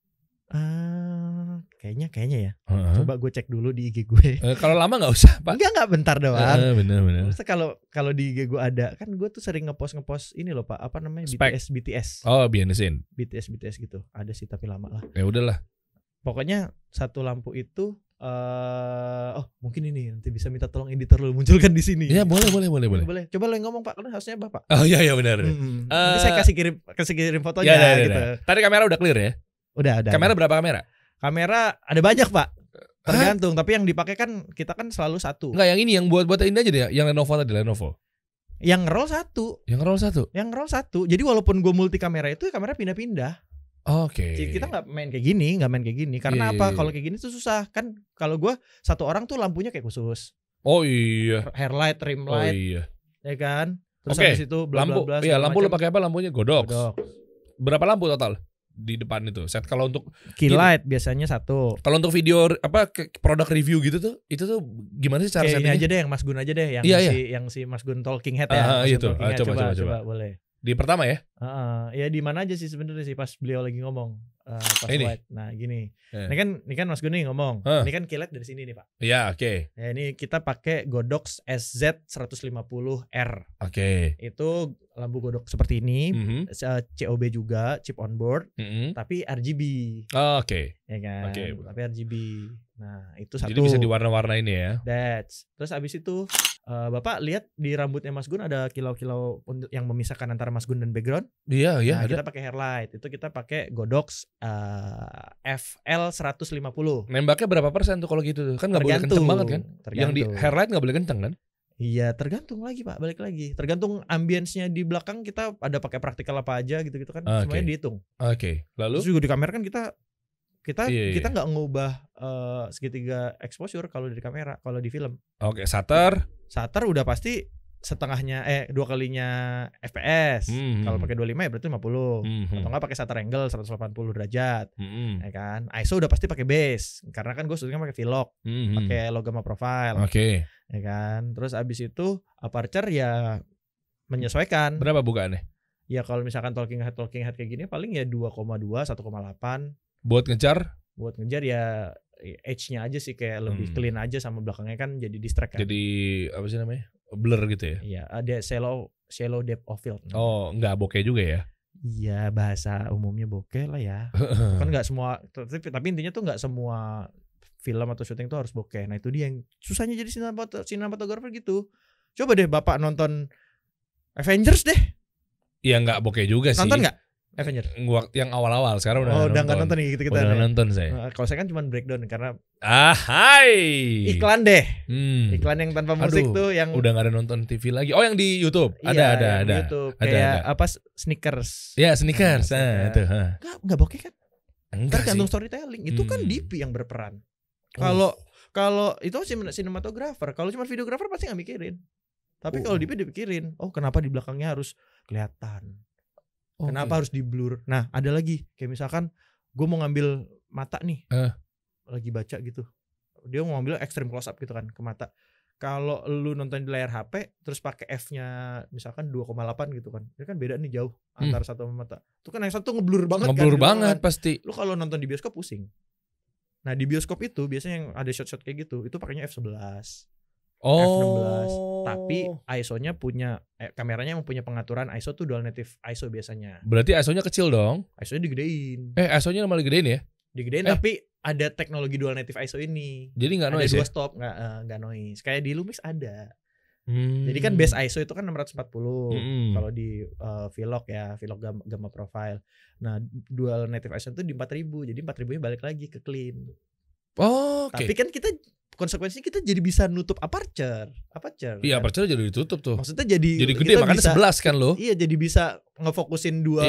Kayaknya ya. Coba gue cek dulu di IG gue. Kalau lama nggak usah, Pak. Enggak bentar doang. Bener. Maksudnya kalau di IG gue ada, kan gue tuh sering ngepost ini loh Pak, apa namanya, BTS. Oh, BTS. BTS gitu. Ada sih tapi lama lah. Ya udahlah. Pokoknya satu lampu itu mungkin ini nanti bisa minta tolong editor lu munculkan di sini. Ya boleh. Coba lo yang ngomong Pak, karena harusnya Bapak. Oh iya benar. Nanti saya kasih kirim fotonya gitu. Tadi kamera udah clear ya? Udah. Kamera berapa kamera? Kamera ada banyak Pak. Tergantung, tapi yang dipakai kan kita kan selalu satu. Enggak, yang ini yang buat ini aja deh, yang Lenovo tadi, Lenovo. Yang roll satu. Yang roll satu. Jadi walaupun gue multi kamera itu, kamera pindah-pindah. Oke. Kita nggak main kayak gini. Karena apa? Kalau kayak gini tuh susah kan. Kalau gue satu orang tuh lampunya kayak khusus. Oh iya. Hairlight, rim light. Oh iya. Ya kan. Terus habis itu lampu. Iya, lampu lo pakai apa? Lampunya Godox. Berapa lampu total di depan itu? Set kalau untuk key light biasanya satu. Kalau untuk video apa produk review gitu tuh, itu tuh gimana sih cara settingnya? Ini aja deh yang Mas Gun aja deh, yang si Mas Gun Talking Head ya. Itu. Coba boleh. Di pertama ya? Ya di mana aja sih sebenarnya sih pas beliau lagi ngomong pas ini. White. Nah gini, ini kan Mas Gun nih ngomong. Ini kan key light dari sini nih Pak. Iya oke. Ya ini kita pakai Godox SZ150R. Oke. Itu lampu Godox seperti ini, COB juga, chip on board, tapi RGB. Oke. Ya kan. Tapi RGB. Nah itu satu. Jadi bisa diwarna-warna ini ya. Terus abis itu Bapak lihat di rambutnya Mas Gun ada kilau-kilau yang memisahkan antara Mas Gun dan background. Iya nah, ada. Kita pakai hairlight. Itu kita pakai Godox FL150. Nembaknya berapa persen tuh kalau gitu? Kan nggak boleh kenceng banget kan? Yang di hairlight nggak boleh kenceng kan? Iya, tergantung lagi Pak, balik lagi. Tergantung ambience-nya di belakang, kita ada pakai praktikal apa aja gitu-gitu kan. Semuanya dihitung. Oke. Lalu terus juga di kamera kan kita nggak ngubah segitiga exposure kalau di kamera, kalau di film. Oke, shutter udah pasti setengahnya 2 kalinya FPS. Kalau pakai 25 ya berarti 50. Atau enggak pakai shutter angle 180 derajat. Ya kan? ISO udah pasti pakai base karena kan gue syutingnya pakai vlog, pakai logama profile. Oke. Ya kan? Terus abis itu aperture ya menyesuaikan. Berapa bukaannya? Ya kalau misalkan talking head kayak gini paling ya 2,2 1,8. Buat ngejar? Buat ngejar ya edge-nya aja sih kayak lebih clean aja, sama belakangnya kan jadi distract kan. Jadi apa sih namanya? Blur gitu ya? Iya, ada shallow depth of field. Oh, enggak bokeh juga ya? Iya, bahasa umumnya bokeh lah ya. Kan enggak semua, tapi intinya tuh enggak semua film atau syuting tuh harus bokeh. Nah, itu dia yang susahnya jadi sinematografer gitu. Coba deh Bapak nonton Avengers deh. Iya, enggak bokeh juga sih. Nonton enggak Avengers? Yang awal-awal, sekarang udah udah enggak nonton nih kita. Udah nonton saya. Kalau saya kan cuma breakdown karena hai. Iklan deh. Iklan yang tanpa musik tuh yang udah enggak ada nonton TV lagi. Oh, yang di YouTube. Iya, ada. YouTube. Kayak apa Snickers. Iya, Snickers. Itu, Enggak bokeh kan? Enggak tergantung storytelling. Itu kan DP yang berperan. Kalau itu sinematografer, kalau cuma videografer pasti nggak mikirin. Tapi kalau DP dipikirin, kenapa di belakangnya harus kelihatan? Kenapa harus di blur? Nah, ada lagi kayak misalkan gue mau ngambil mata nih, lagi baca gitu, dia mau ngambil extreme close up gitu kan ke mata. Kalau lu nonton di layar HP terus pakai f-nya misalkan 2,8 gitu kan, itu kan beda nih jauh antara satu mata. Itu kan yang satu ngeblur banget. Ngeblur banget pasti. Lu kalau nonton di bioskop pusing. Nah di bioskop itu biasanya yang ada shot-shot kayak gitu, itu pakainya f11, f16. Tapi ISO-nya kameranya mempunyai pengaturan ISO tuh dual native ISO biasanya. Berarti ISO-nya kecil dong? ISO-nya digedein. ISO-nya malah digedein ya? Digedein tapi ada teknologi dual native ISO ini. Jadi nggak noise? Ada 2 stop, nggak noise. Kayak di Lumix ada. Jadi kan base ISO itu kan 640. Kalau di vlog ya, vlog gamma profile. Nah, dual native ISO itu di 4000. Jadi 4000-nya balik lagi ke clean. Tapi kan kita konsekuensinya kita jadi bisa nutup aperture. Iya, kan? aperture jadi ditutup tuh. Maksudnya jadi gede, makanya 11 kan lo. Iya, jadi bisa ngefokusin dua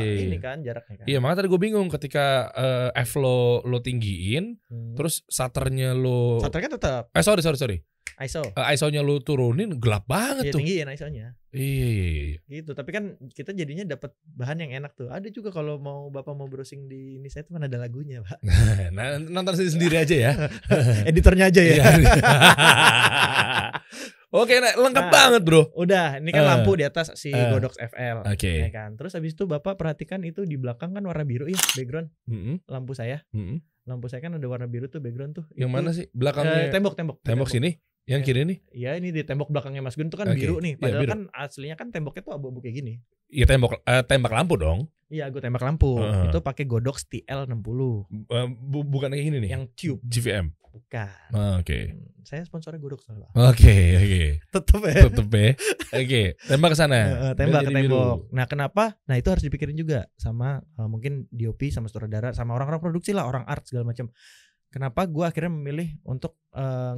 ini kan jaraknya kan. Iya, makanya tadi gue bingung ketika f lo tinggiin, terus shutternya lo. Shutternya tetap. Sorry. ISO. ISO-nya lu turunin gelap banget tuh. Tinggiin ISO-nya. Iya. Gitu, tapi kan kita jadinya dapat bahan yang enak tuh. Ada juga kalau Bapak mau browsing di ini saya tuh kan ada lagunya, Pak. Nah, nonton sendiri aja ya. Editornya aja ya. Oke, lengkap banget, Bro. Udah, ini kan lampu di atas si Godox FL. Oke. Ya kan. Terus habis itu Bapak perhatikan itu di belakang kan warna biru ya, background. Lampu saya. Lampu saya kan ada warna biru tuh background tuh. Yang itu, mana sih? Belakangnya tembok. Tembok sini? Yang kiri nih? Iya, ini di tembok belakangnya Mas Gun tuh kan biru nih. Padahal kan aslinya kan temboknya tuh abu-abu kayak gini. Iya, tembak lampu dong. Iya, gue tembak lampu. Itu pakai Godox TL60. Bukan kayak gini nih. Yang tube GVM. Bukan. Oke. Saya sponsornya Godox soalnya. Oke. Tetep ya. Oke, tembak ke sana. Tembak ke tembok. Nah, kenapa? Nah, itu harus dipikirin juga sama mungkin DOP sama sutradara sama orang-orang produksi lah, orang art segala macam. Kenapa gue akhirnya memilih untuk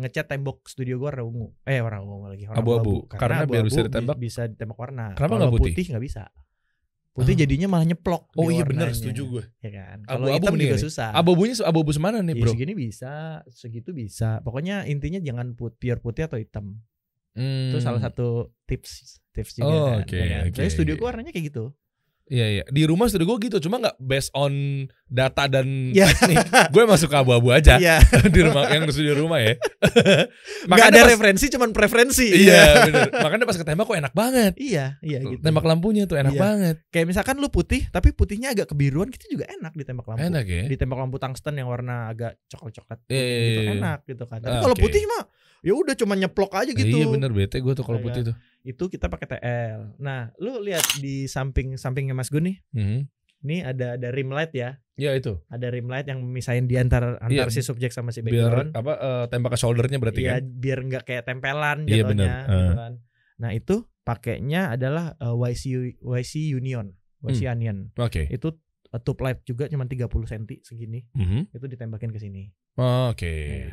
ngecat tembok studio gue warna ungu. Warna ungu lagi. Abu-abu. Karena biar bisa ditembak. Bisa ditembak warna. Kenapa nggak putih? Putih nggak bisa. Putih jadinya malah nyeplok. Oh iya benar, setuju gue. Ya kan. Kalau hitam juga susah. Abu-abunya abu-abu semana nih, Bro? Segini bisa, segitu bisa. Pokoknya intinya jangan pure putih atau hitam. Itu salah satu tips juga. Oke. Jadi studio gue warnanya kayak gitu. Iya. Di rumah studio gue gitu, cuma nggak based on data dan teknik. Gue masuk ke abu-abu aja. Di rumah, yang di studio rumah ya. Nggak ada referensi, cuman preferensi. Iya, bener. Makanya pas ketembak kok enak banget. Iya gitu. Tembak lampunya tuh enak banget. Kayak misalkan lu putih, tapi putihnya agak kebiruan, gitu juga enak di tembak lampu. Enak ya. Di tembak lampu tungsten yang warna agak coklat-coklat, gitu enak gitu kan. Tapi kalau putih mah, ya udah cuma nyeplok aja gitu. Iya bener, bete gue tuh kalau putih tuh. Itu kita pakai TL. Nah, lu lihat di sampingnya Mas Gun nih. Ini ada rim light ya. Iya itu. Ada rim light yang misahin di antar si subjek sama si background. Biar tembak ke shouldernya berarti kan? Iya, biar nggak kayak tempelan jatuhnya. Gitu kan. Nah itu pakainya adalah YC Union, YC Onion. Oke. Itu tube light juga cuma 30 cm segini. Itu ditembakin ke sini. Oke.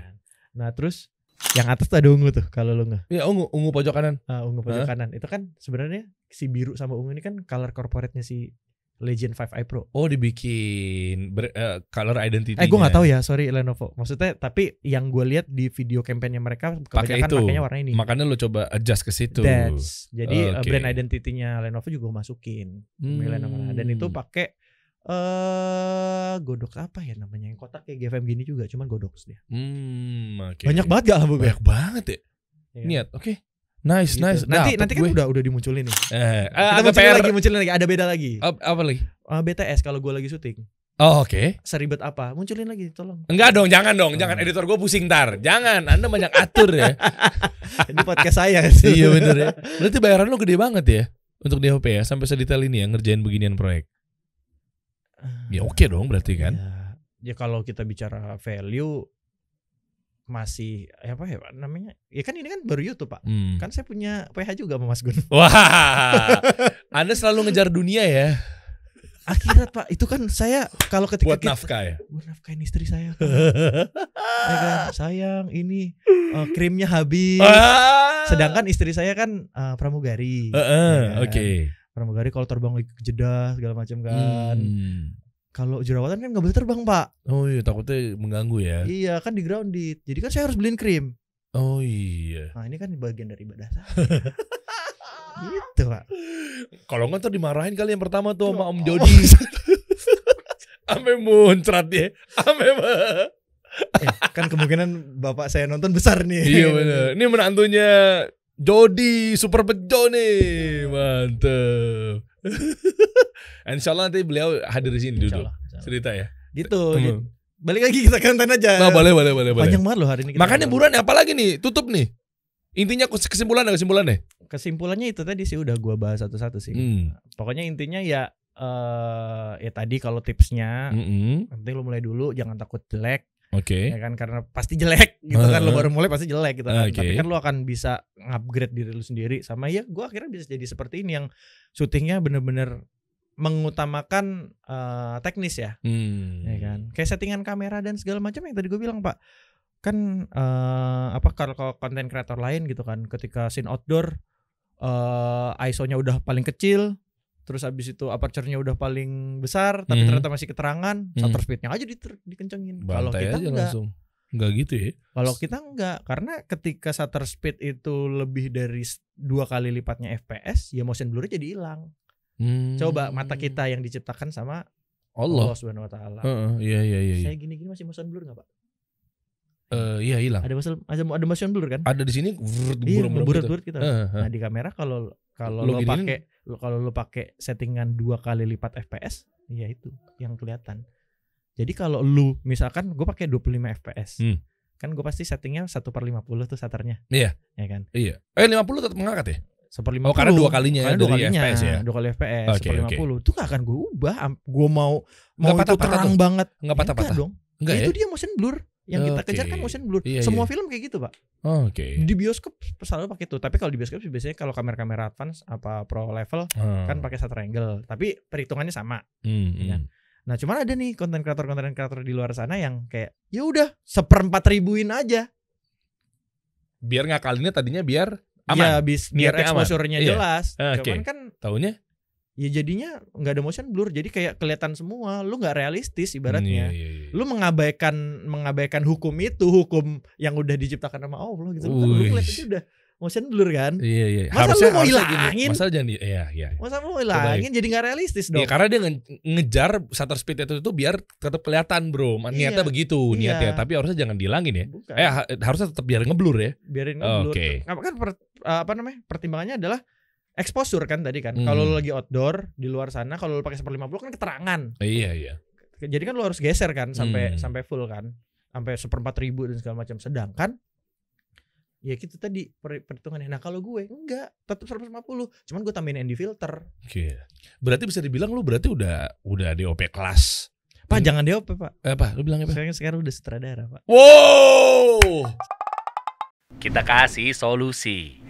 Nah terus yang atas tuh ada ungu tuh kalau lu nggak? Iya ungu pojok kanan. Ungu pojok kanan. Itu kan sebenarnya si biru sama ungu ini kan color corporate-nya si Legend 5i Pro. Oh, dibikin color identity. Gue nggak tahu ya, sorry Lenovo. Maksudnya tapi yang gue lihat di video campaign-nya mereka pakai itu. Makanya warna ini. Makanya lo coba adjust ke situ. Jadi brand identity-nya Lenovo juga gue masukin. Dan itu pakai Godox apa ya namanya, yang kotak kayak GFM gini juga, cuman Godox dia. Banyak banget gak lah, banyak banget ya. Niat, oke. Nice, gitu. nice. Nanti kan udah dimunculin nih. Kita munculin lagi. Ada beda lagi. Apa lagi? BTS kalau gue lagi syuting. Oh, oke. Seribet apa? Munculin lagi, tolong. Enggak dong, jangan dong, jangan. Editor gue pusing ntar. Jangan, Anda banyak atur ya. Ini podcast saya. Iya bener ya. Berarti bayaran lo gede banget ya untuk DOP ya, sampai sedetail ini ya ngerjain beginian proyek. Ya oke dong berarti kan. Ya kalau kita bicara value masih apa ya namanya? Ya kan ini kan baru YouTube, Pak. Kan saya punya PH juga sama Mas Gun. Wah. Anda selalu ngejar dunia ya. Akhirat, Pak. Itu kan saya kalau ketika buat nafkah ya. Buat nafkahin istri saya. Ya kan, sayang ini krimnya habis. Sedangkan istri saya kan pramugari. Ya, Oke. Pramugari kalau terbang lagi ke Jeddah segala macam kan. Kalau jerawatan kan nggak boleh terbang, Pak. Oh iya, takutnya mengganggu ya. Iya, kan di grounded. Jadi kan saya harus beliin krim. Oh iya. Nah ini kan bagian dari ibadah saya. Gitu, Pak. Kalau nggak tuh dimarahin kali yang pertama tuh sama Om Jody. Ame muncrat ya. Kan kemungkinan bapak saya nonton besar nih. Iya benar. Ini menantunya Jody Super Bejo nih. Mantep. Insyaallah nanti beliau hadir di sini dulu. Cerita ya. Gitu. Balik lagi kita konten aja. Nah, boleh. Panjang banget loh hari ini. Makanya buruan apa lagi nih? Tutup nih. Intinya kesimpulannya. Kesimpulannya itu tadi sih udah gua bahas satu-satu sih. Pokoknya intinya ya tadi kalau tipsnya penting lo mulai dulu, jangan takut jelek. Oke. Ya kan, karena pasti jelek gitu kan, lo baru mulai pasti jelek gitu kan. Tapi kan lo akan bisa upgrade diri lo sendiri. Sama ya gue akhirnya bisa jadi seperti ini yang syutingnya bener-bener mengutamakan teknis ya. Ya kan, kayak settingan kamera dan segala macam yang tadi gue bilang, Pak. Kan kalau konten kreator lain gitu kan, ketika scene outdoor ISO-nya udah paling kecil, terus abis itu aperture-nya udah paling besar, tapi ternyata masih keterangan, shutter speed-nya aja dikencengin. Kalau kita enggak. Langsung. Enggak gitu ya. Kalau kita enggak, karena ketika shutter speed itu lebih dari 2 kali lipatnya FPS, ya motion blur jadi hilang. Coba mata kita yang diciptakan sama Allah Subhanahu wa taala. Iya. Saya gini-gini masih motion blur enggak, Pak? Iya hilang. Ada motion blur kan? Ada di sini. Buret-buret kita. Nah, di kamera kalau lo pakai settingan 2 kali lipat FPS, ya itu yang kelihatan. Jadi kalau lu misalkan gue pakai 25 FPS, kan gue pasti settingnya 1/50 tuh shutternya. Iya. Ya kan? Iya. 50 tetap mengangkat ya? 1/50. Oh, karena 2 kalinya dari FPS ya. 2 kali FPS, 1/50. Itu gak akan gue ubah. Gue mau itu terang banget. Enggak patah-patah dong. Enggak ya? Itu dia motion blur. Yang kita kejar kan motion blur. Semua film kayak gitu, Pak. Oke. Di bioskop selalu pakai itu. Tapi kalau di bioskop biasanya kalau kamera-kamera advance apa pro level kan pakai shutter angle. Tapi perhitungannya sama. Ya. Nah, cuman ada nih konten kreator di luar sana yang kayak ya udah 1/4,000-in aja. Biar ngakalinnya tadinya biar aman. Ya, biar exposure-nya jelas. Cuman kan taunya ya jadinya nggak ada motion blur, jadi kayak kelihatan semua, lu nggak realistis ibaratnya. Lu mengabaikan hukum yang udah diciptakan sama Allah gitu. Lu ngeliat itu udah motion blur kan. Iya. Masa lu mau hilangin? Masa jangan iya. Masa lu mau hilangin jadi nggak realistis dong. Iya, karena dia ngejar shutter speed itu biar tetap kelihatan, Bro. Niatnya begitu, niatnya. Tapi harusnya jangan dihilangin ya. Bukan. Harusnya tetap biar ngeblur ya. Biarin ngeblur. Kan pertimbangannya adalah exposure kan tadi kan. Kalau lu lagi outdoor di luar sana, kalau lu pakai 1/50 kan keterangan. Iya. Jadi kan lu harus geser kan sampai full kan. Sampai 1/4,000 dan segala macam. Sedangkan ya gitu tadi perhitungannya. Nah, kalau gue enggak, tetap 150. Cuman gue tambahin ND filter. Oke. Berarti bisa dibilang lu berarti udah DOP kelas. Pak, jangan DOP, Pak. Apa? Lu bilangnya apa? Saya sekarang udah sutradara, Pak. Wow. Kita kasih solusi.